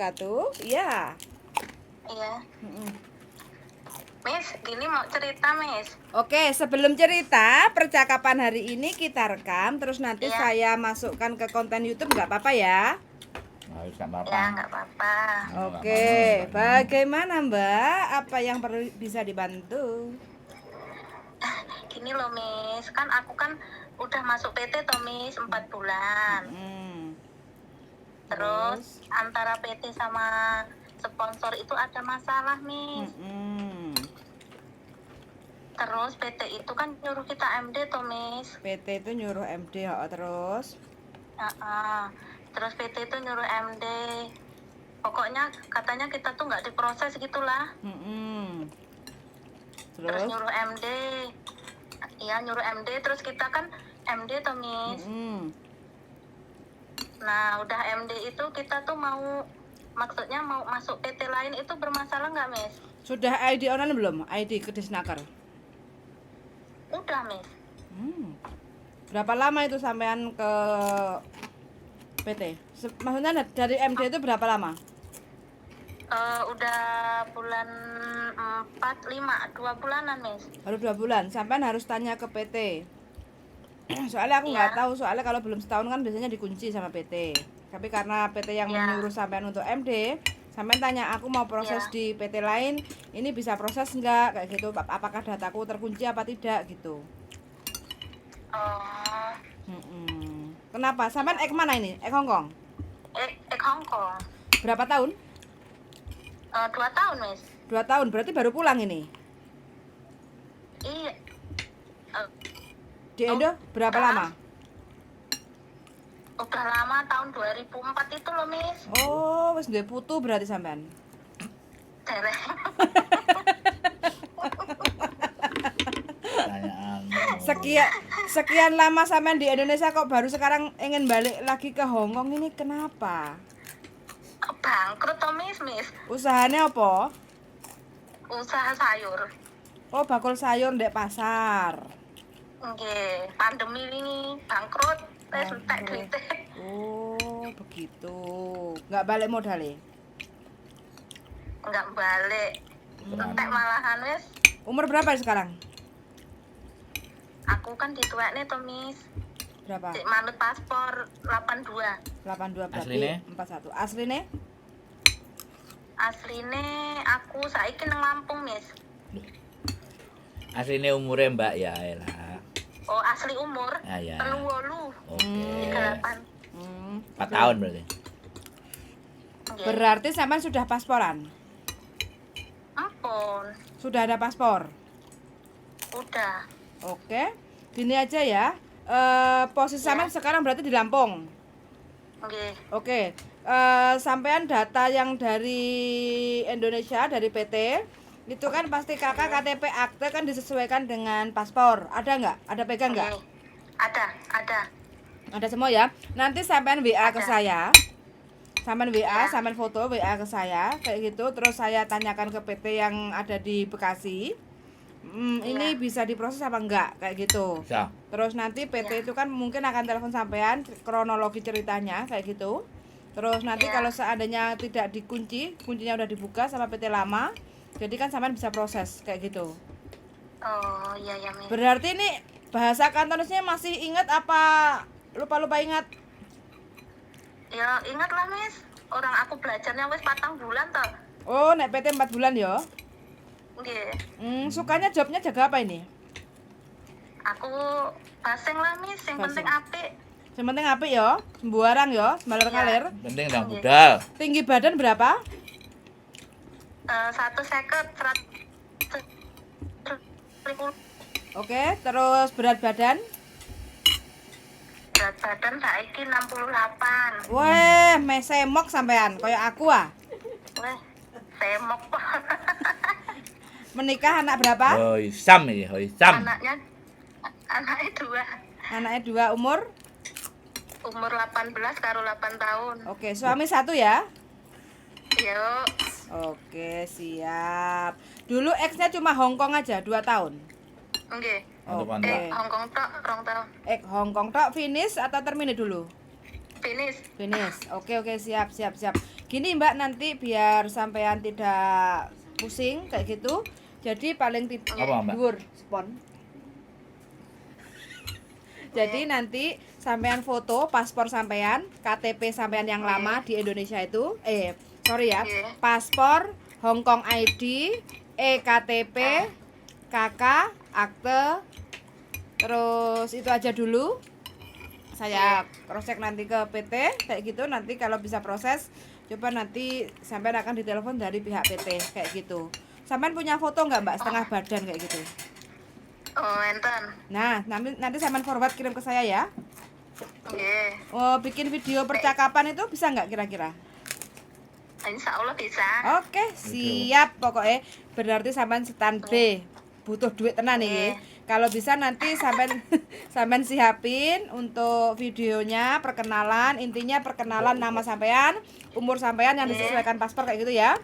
wabarakatuh. Iya. Iya. Miss, gini mau cerita, Miss. Oke, sebelum cerita, percakapan hari ini kita rekam, terus nanti Iya. saya masukkan ke konten YouTube, nggak apa-apa ya? Nggak apa-apa. Ya, nggak apa-apa. Oke, bagaimana Mbak? Apa yang perlu bisa dibantu? Gini loh, Miss. Kan aku kan udah masuk PT toh, Miss, 4 bulan. Terus antara PT sama sponsor itu ada masalah, Miss. Terus PT itu kan nyuruh kita MD toh, Miss. PT itu nyuruh MD, terus? Terus PT itu nyuruh MD. Pokoknya katanya kita tuh nggak diproses gitulah. Terus nyuruh MD. Iya, nyuruh MD. Terus kita kan MD toh, Miss. Nah, udah MD itu kita tuh maksudnya mau masuk PT lain itu bermasalah nggak, Miss? Sudah ID online belum? ID ke Disnaker? Udah, Miss. Berapa lama itu sampean ke PT? Maksudnya dari MD itu berapa lama? Udah bulan 4, 5, 2 bulanan, Miss. Baru 2 bulan. Sampean harus tanya ke PT. Soalnya aku nggak tahu, soalnya kalau belum setahun kan biasanya dikunci sama PT. Tapi karena PT yang menyuruh sampean untuk MD, sampean tanya, aku mau proses di PT lain, ini bisa proses nggak, kayak gitu, apakah dataku terkunci apa tidak gitu. Kenapa? Sampean mana ini? Hongkong? Hongkong. Berapa tahun? 2 tahun, Miss. 2 tahun, berarti baru pulang ini? Iya. Di Indo berapa lama? Udah lama, tahun 2004 itu loh, Miss. Oh, wis duwe putu berarti sampean. Dereng. Sekian lama sampean di Indonesia kok baru sekarang ingin balik lagi ke Hongkong, ini kenapa? Bangkrut toh, Miss. Usahanya apa? Usaha sayur. Oh, bakul sayur ndek pasar. Nggih, pandemi ini bangkrut, wis entek duite. Oh, begitu. Nggak balik modalnya? Nggak balik. Entek malahan, wis. Umur berapa sekarang? Aku kan dituwekne to, Miss. Berapa? Cek manut paspor 82. 82 berarti Asline? 41. Asline? Asline aku saiki nang Lampung, Miss. Asline umure Mbak ya elah. Oh, asli umur? Ah, ya. 38. Oke. 4 38. tahun berarti. Nggih. Berarti sampean sudah pasporan? Ampun. Sudah ada paspor? Udah. Oke. Gini aja ya. Posisi sampean sekarang berarti di Lampung. Nggih. Oke. Sampean data yang dari Indonesia, dari PT itu kan pasti kakak KTP akte kan disesuaikan dengan paspor. Ada nggak? Ada pegang nggak? Ada. Ada semua ya. Nanti sampean WA ke saya. Sampean WA, sampean foto WA ke saya kayak gitu. Terus saya tanyakan ke PT yang ada di Bekasi. Ini bisa diproses apa enggak kayak gitu. Bisa. Terus nanti PT itu kan mungkin akan telepon sampean kronologi ceritanya kayak gitu. Terus nanti kalau seandainya tidak dikunci, kuncinya udah dibuka sama PT lama, jadi kan sampean bisa proses kayak gitu. Oh, iya ya, Miss. Berarti ini bahasa kantonisnya masih ingat apa lupa-lupa ingat? Ya, ingat lah, Miss. Orang aku belajarnya wis 4 bulan toh. Oh, nek PT 4 bulan ya. Nggih. Sukanya jobnya jaga apa ini? Aku basing lah, Miss. Yang penting apik. Yang penting apik ya, sembarang ya, semaler-kaler. Penting ndang budal. Tinggi badan berapa? 150. Oke, terus berat badan? Berat badan saiki 68. Weh, mesemok sampean, kayak aku ah. Weh, semok. Menikah anak berapa? Hoi Sam iki, Hoi Sam. Anaknya 2. Anaknya 2, umur? Umur 18 karo 8 tahun. Oke, suami 1 ya? Yuk. Oke, siap. Dulu X-nya cuma Hongkong aja, 2 tahun. Nggih. Oke. Hongkong tok 2 tahun. Hongkong tok finish atau termine dulu? Finish. Finish. Oke, siap. Gini Mbak, nanti biar sampean tidak pusing kayak gitu. Jadi paling tidak Apa, Mbak? dhuwur spon. Jadi nanti sampean foto paspor sampean, KTP sampean yang lama di Indonesia itu, sorry ya, Oke. paspor, Hong Kong ID, EKTP, KK, akte, terus itu aja dulu. Saya cross check nanti ke PT kayak gitu. Nanti kalau bisa proses, coba nanti sampean akan ditelepon dari pihak PT kayak gitu. Sampean punya foto nggak Mbak setengah badan kayak gitu? Oh, enten. Nah, nanti sampean forward kirim ke saya ya. Nggih. Oh, bikin video percakapan itu bisa nggak kira-kira? Insya Allah bisa. Oke, siap pokoknya. Berarti sampean standby. Butuh duit tenan nih. Kalau bisa nanti sampean sampean siapin untuk videonya perkenalan, intinya perkenalan nama sampean, umur sampean yang disesuaikan paspor kayak gitu ya.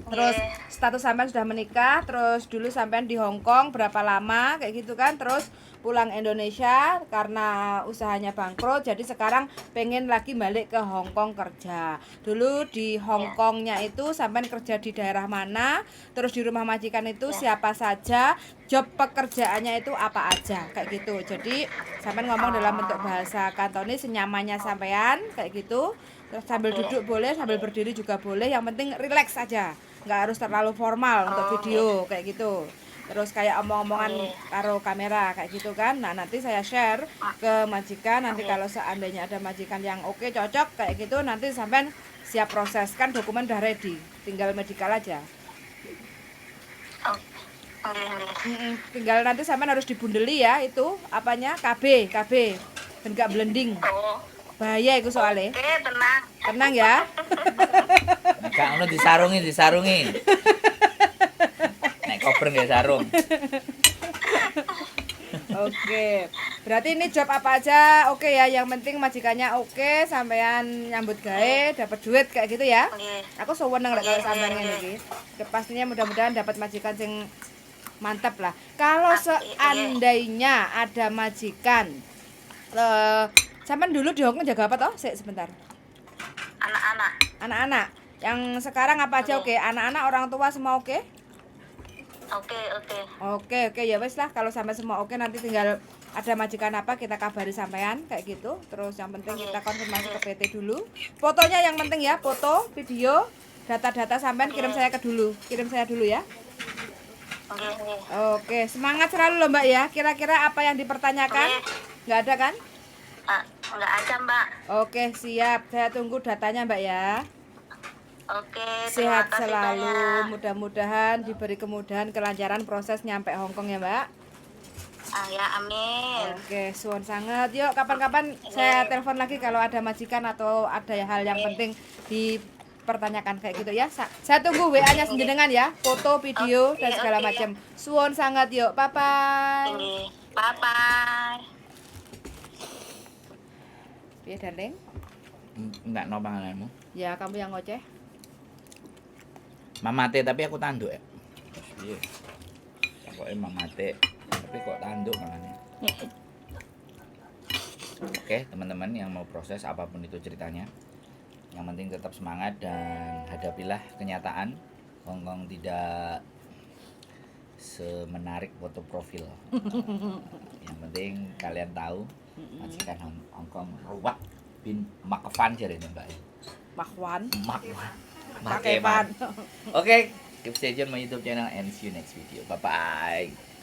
Terus status sampean sudah menikah, terus dulu sampean di Hong Kong berapa lama kayak gitu kan, terus pulang Indonesia karena usahanya bangkrut, jadi sekarang pengen lagi balik ke Hong Kong kerja. Dulu di Hong Kongnya itu sampean kerja di daerah mana, terus di rumah majikan itu siapa saja, job pekerjaannya itu apa aja kayak gitu. Jadi sampean ngomong dalam bentuk bahasa Kantonis senyamannya sampean kayak gitu. Terus sambil duduk boleh, sambil berdiri juga boleh, yang penting relax aja, nggak harus terlalu formal untuk video kayak gitu. Terus kayak omong-omongan karo kamera kayak gitu kan. Nah nanti saya share ke majikan, nanti kalau seandainya ada majikan yang oke cocok kayak gitu, nanti sampean siap proses, kan dokumen udah ready, tinggal medical aja. Tinggal nanti sampean harus dibundeli ya, itu apanya, KB dan nggak blending, bahaya itu soalnya. Oke, tenang. Tenang ya. Kak ono disarungi. Nek koper nggak sarung. Oke, berarti ini job apa aja oke ya, yang penting majikannya oke, sampean nyambut gawe, dapat duit kayak gitu ya. Aku seneng lah kalau sampean ngene iki. Pastinya mudah-mudahan dapat majikan sing mantap lah. Kalau seandainya ada majikan, sampean dulu di Hongkong jaga apa toh? Sebentar. Anak-anak. Anak-anak. Yang sekarang apa aja oke? Anak-anak, orang tua semua oke? Oke. Oke ya wes lah, kalau sampai semua oke nanti tinggal ada majikan apa kita kabari sampean kayak gitu. Terus yang penting kita konfirmasi ke PT dulu. Fotonya yang penting ya, foto, video, data-data sampean kirim saya dulu ya. Oke, semangat selalu loh Mbak ya. Kira-kira apa yang dipertanyakan? Nggak ada kan? Enggak ada, Mbak. Oke, siap. Saya tunggu datanya Mbak ya. Oke, Sehat terima kasih selalu, banyak. mudah-mudahan diberi kemudahan kelancaran proses nyampe Hongkong ya Mbak. Ya, amin. Oke, suwun sangat. Yuk kapan-kapan saya telepon lagi kalau ada majikan atau ada hal yang penting dipertanyakan kayak gitu ya. Saya tunggu WA-nya senjenengan ya, foto, video dan segala macam. Suwun sangat yuk, bye-bye. Bye-bye. Piye darling? Enggak no pangananmu. Ya, kamu yang ngoceh. Mamate tapi aku tanduk ya. Iya. Pokoknya mamate tapi kok tanduk makanya. Oke, teman-teman yang mau proses apapun itu ceritanya, yang penting tetap semangat dan hadapilah kenyataan. Hongkong tidak semenarik foto profil. Yang penting kalian tahu majikan Hongkong ruwet bin Makvan jarene Mbak. Makwan. Makepan. Oke, keep stay tune my YouTube channel and see you next video. Bye bye.